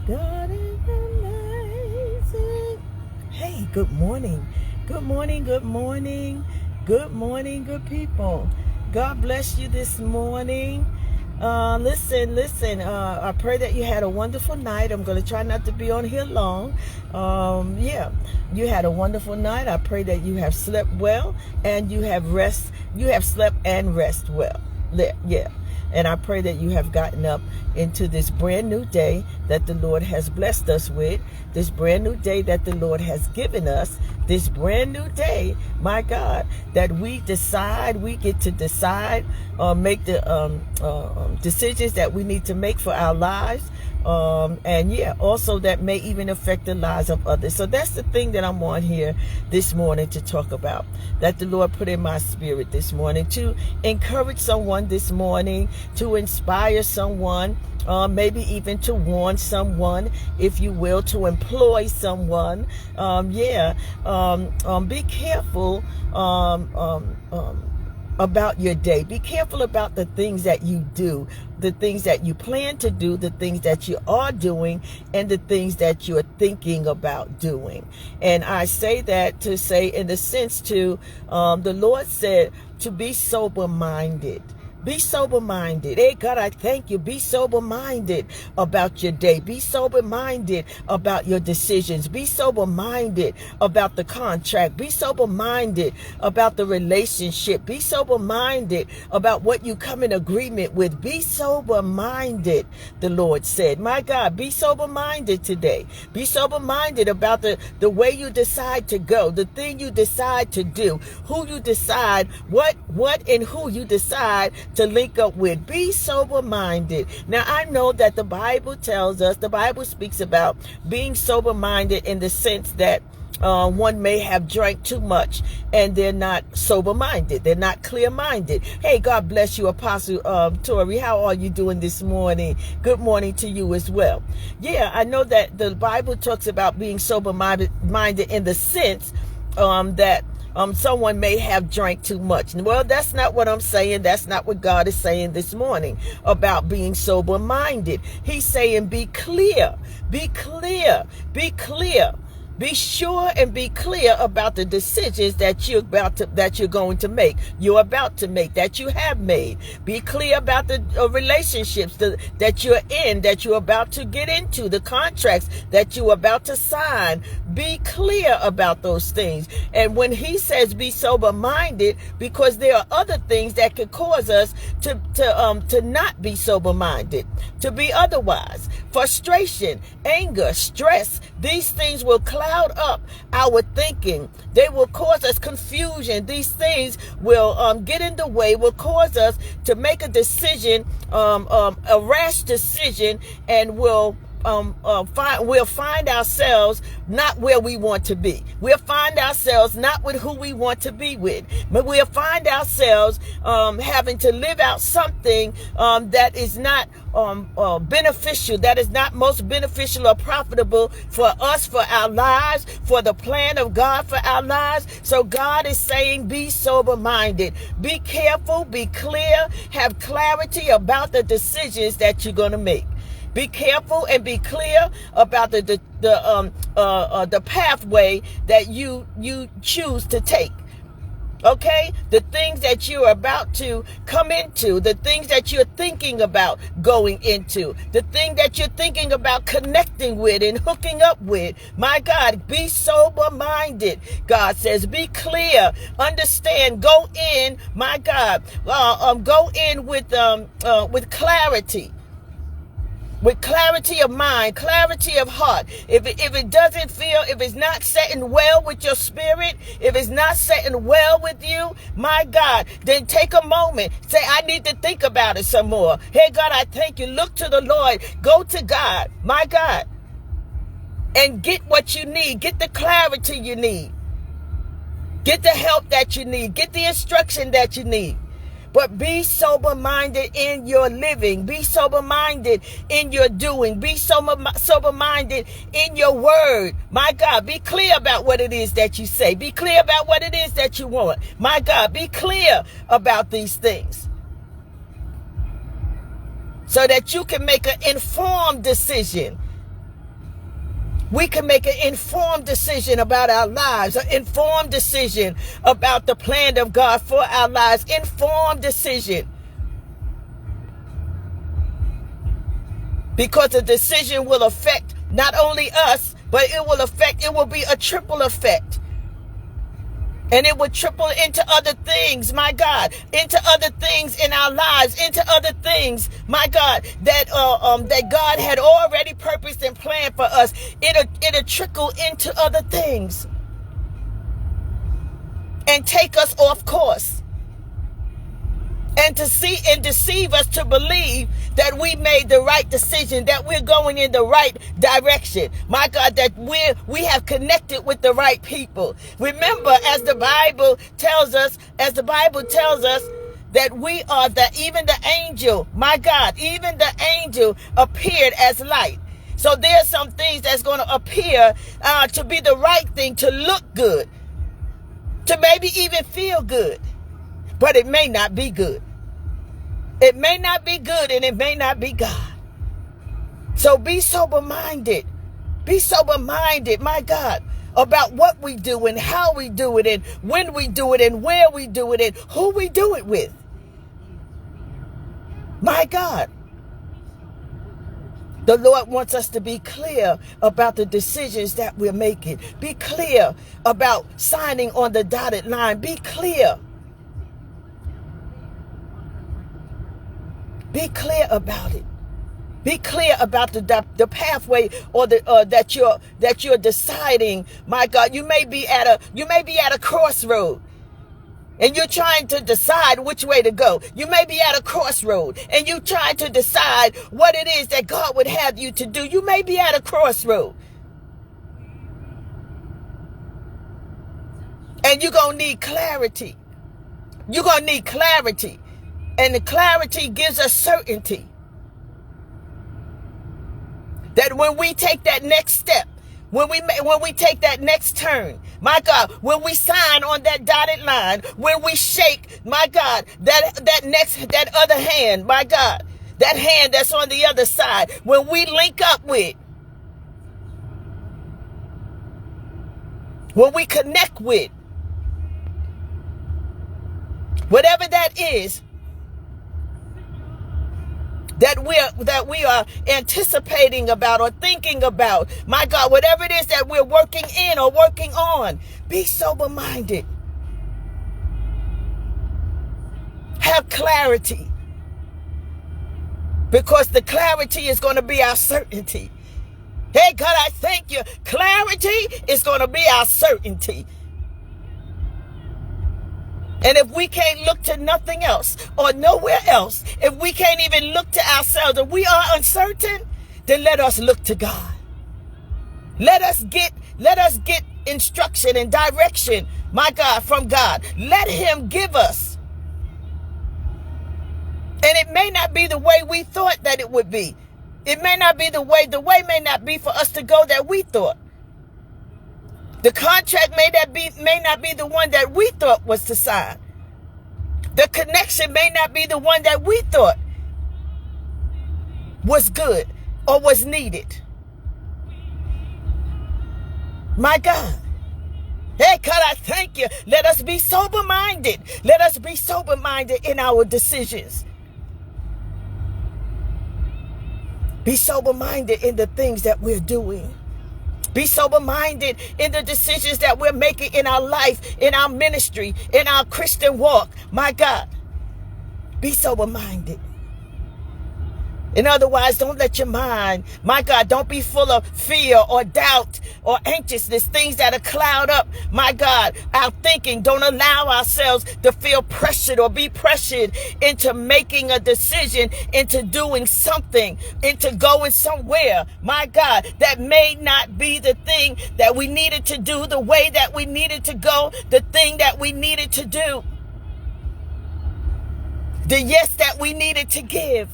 God is amazing. Hey, good morning. Good morning, good morning. Good morning, good people. God bless you this morning. Listen. I pray that you had a wonderful night. I'm going to try not to be on here long. You had a wonderful night. I pray that you have slept well and you have slept and rest well. Yeah. And I pray that you have gotten up into this brand new day that the Lord has blessed us with, this brand new day that the Lord has given us, this brand new day, my God, that we get to decide, make the decisions that we need to make for our lives. Also that may even affect the lives of others. So that's the thing that I'm on here this morning to talk about, that the Lord put in my spirit this morning, to encourage someone this morning, to inspire someone, maybe even to warn someone, if you will, to employ someone. Be careful about your day. Be careful about the things that you do, the things that you plan to do, the things that you are doing, and the things that you're thinking about doing. And I say that to say, in the sense to, the Lord said to be sober-minded. Be sober-minded. Hey, God, I thank you. Be sober-minded about your day. Be sober-minded about your decisions. Be sober-minded about the contract. Be sober-minded about the relationship. Be sober-minded about what you come in agreement with. Be sober-minded, the Lord said. My God, be sober-minded today. Be sober-minded about the way you decide to go, the thing you decide to do, who you decide, what and who you decide to link up with. Be sober-minded. Now, I know that the Bible speaks about being sober-minded in the sense that one may have drank too much and they're not sober-minded. They're not clear-minded. Hey, God bless you, Apostle Tori. How are you doing this morning? Good morning to you as well. Yeah, I know that the Bible talks about being sober-minded in the sense that someone may have drank too much. Well, that's not what I'm saying. That's not what God is saying this morning about being sober-minded. He's saying be clear, be clear, be clear. Be sure and be clear about the decisions that you're going to make. You're about to make, that you have made. Be clear about the relationships that you're in, that you're about to get into, the contracts that you're about to sign. Be clear about those things. And when he says be sober-minded, because there are other things that could cause us to not be sober-minded, to be otherwise. Frustration, anger, stress, these things will cloud up our thinking. They will cause us confusion. These things will get in the way, will cause us to make a decision, a rash decision, and we'll find ourselves not where we want to be. We'll find ourselves not with who we want to be with. But we'll find ourselves having to live out something that is not beneficial, that is not most beneficial or profitable for us, for our lives, for the plan of God for our lives. So God is saying be sober-minded. Be careful, be clear, have clarity about the decisions that you're going to make. Be careful and be clear about the pathway that you choose to take. Okay? The things that you're about to come into, the things that you're thinking about going into, the thing that you're thinking about connecting with and hooking up with. My God, be sober-minded. God says, be clear, understand, go in, my God, go in with clarity. With clarity of mind, clarity of heart. If it doesn't feel, if it's not setting well with your spirit, if it's not setting well with you, my God, then take a moment. Say, I need to think about it some more. Hey, God, I thank you. Look to the Lord. Go to God, my God, and get what you need. Get the clarity you need. Get the help that you need. Get the instruction that you need. But be sober-minded in your living. Be sober-minded in your doing. Be sober-minded in your word. My God, be clear about what it is that you say. Be clear about what it is that you want. My God, be clear about these things, so that you can make an informed decision. We can make an informed decision about our lives, an informed decision about the plan of God for our lives, informed decision. Because the decision will affect not only us, but it will be a triple effect. And it will triple into other things, my God, into other things in our lives, into other things, my God, that God had already purposed and planned for us. It'll trickle into other things and take us off course. And deceive us to believe that we made the right decision, that we're going in the right direction. My God, that we have connected with the right people. Remember, as the Bible tells us, that we are even the angel, my God, even the angel appeared as light. So there's some things that's going to appear to be the right thing, to look good, to maybe even feel good, but it may not be good. It may not be good, and it may not be God. So be sober-minded. Be sober-minded, my God, about what we do and how we do it and when we do it and where we do it and who we do it with. My God. The Lord wants us to be clear about the decisions that we're making. Be clear about signing on the dotted line. Be clear. Be clear about it. Be clear about the pathway or that you're deciding. My God, you may be at a crossroad, and you're trying to decide which way to go. You may be at a crossroad, and you're trying to decide what it is that God would have you to do. You may be at a crossroad, and you're gonna need clarity. You're gonna need clarity. And the clarity gives us certainty that when we take that next step, when we take that next turn, my God, when we sign on that dotted line, when we shake, my God, that other hand, my God, that hand that's on the other side, when we link up with, when we connect with, whatever that is, that we are anticipating about or thinking about, my God, whatever it is that we're working in or working on, be sober-minded. Have clarity, because the clarity is going to be our certainty. Hey, God, I thank you. Clarity is going to be our certainty. And if we can't look to nothing else or nowhere else, if we can't even look to ourselves, if we are uncertain, then let us look to God. Let us get instruction and direction, my God, from God. Let him give us. And it may not be the way we thought that it would be. It may not be the way may not be for us to go that we thought. The contract may not be the one that we thought was to sign. The connection may not be the one that we thought was good or was needed. My God. Hey, God, I thank you. Let us be sober-minded. Let us be sober-minded in our decisions. Be sober-minded in the things that we're doing. Be sober-minded in the decisions that we're making in our life, in our ministry, in our Christian walk. My God, be sober-minded. In other words, don't let your mind, my God, don't be full of fear or doubt or anxiousness, things that cloud up, my God, our thinking. Don't allow ourselves to feel pressured or be pressured into making a decision, into doing something, into going somewhere, my God, that may not be the thing that we needed to do, the way that we needed to go, the thing that we needed to do, the yes that we needed to give.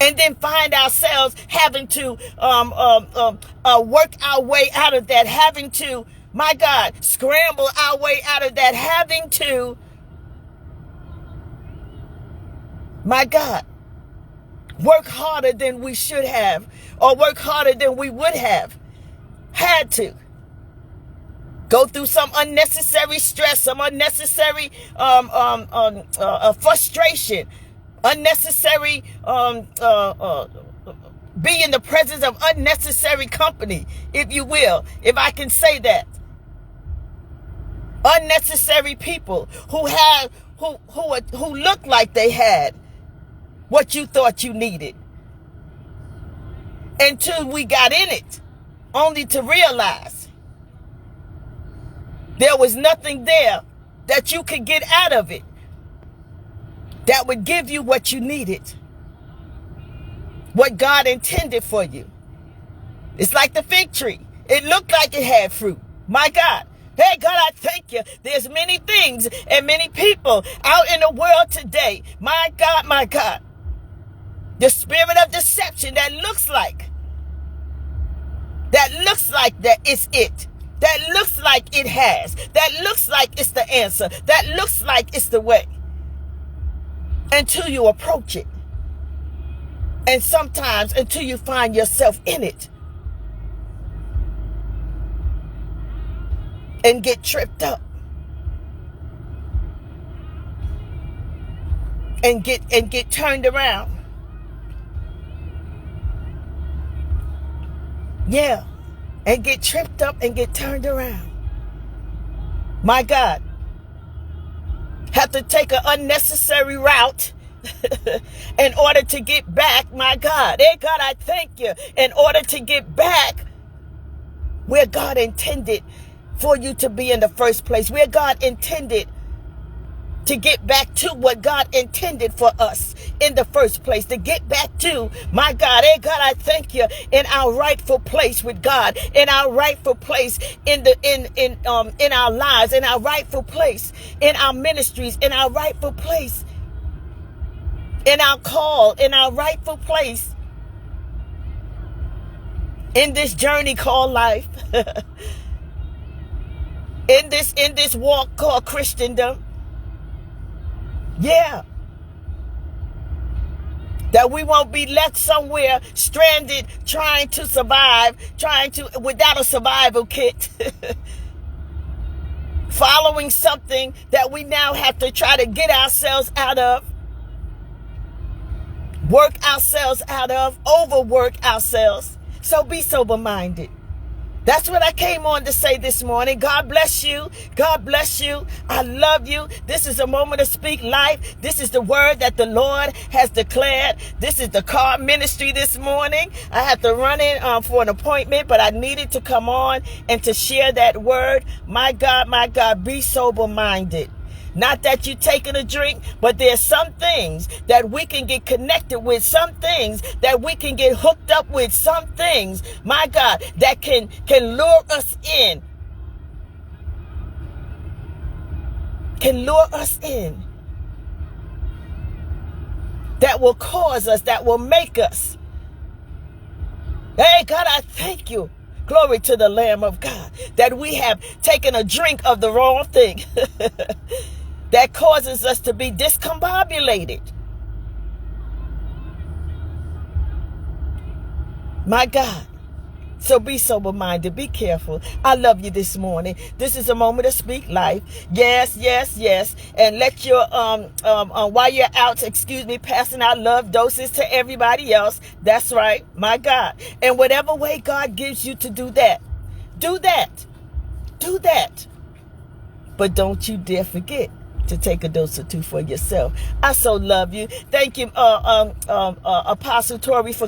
And then find ourselves having to work our way out of that, having to, my God, scramble our way out of that, having to, my God, work harder than we should have, or work harder than we would have had to. Go through some unnecessary stress, some unnecessary frustration, unnecessary be in the presence of unnecessary company, if you will, if I can say that. Unnecessary people who looked like they had what you thought you needed, until we got in it, only to realize there was nothing there that you could get out of it that would give you what you needed, what God intended for you. It's like the fig tree. It looked like it had fruit. My God. Hey, God, I thank you. There's many things and many people out in the world today. My God, my God. The spirit of deception that looks like that it's it. That looks like it has. That looks like it's the answer. That looks like it's the way. Until you approach it. And sometimes until you find yourself in it. And get tripped up. And get turned around. Yeah. And get tripped up and get turned around. My God. Have to take an unnecessary route in order to get back. My God. Hey, God, I thank you. In order to get back where God intended for you to be in the first place. Where God intended to get back to what God intended for us in the first place. To get back to, my God, hey God, I thank you, in our rightful place with God, in our rightful place in our lives, in our rightful place in our ministries, in our rightful place in our call, in our rightful place in this journey called life. in this walk called Christendom. Yeah. That we won't be left somewhere stranded, trying to survive, without a survival kit. Following something that we now have to try to get ourselves out of. Work ourselves out of, overwork ourselves. So be sober-minded. That's what I came on to say this morning. God bless you. God bless you. I love you. This is a moment to speak life. This is the word that the Lord has declared. This is the car ministry this morning. I had to run in for an appointment, but I needed to come on and to share that word. My God, be sober-minded. Not that you're taking a drink, but there's some things that we can get connected with, some things that we can get hooked up with, some things, my God, that can lure us in. Can lure us in. That will cause us, that will make us. Hey, God, I thank you. Glory to the Lamb of God, that we have taken a drink of the wrong thing. That causes us to be discombobulated. My God. So be sober-minded. Be careful. I love you this morning. This is a moment to speak life. Yes, yes, yes. And let your, while you're out, passing out love doses to everybody else. That's right. My God. And whatever way God gives you to do that, do that. Do that. But don't you dare forget to take a dose or two for yourself. I so love you. Thank you, Apostle Tori, for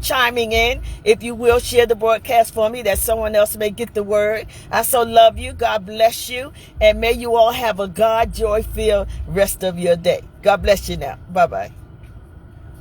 chiming in. If you will, share the broadcast for me that someone else may get the word. I so love you. God bless you. And may you all have a God joy-filled rest of your day. God bless you now. Bye-bye.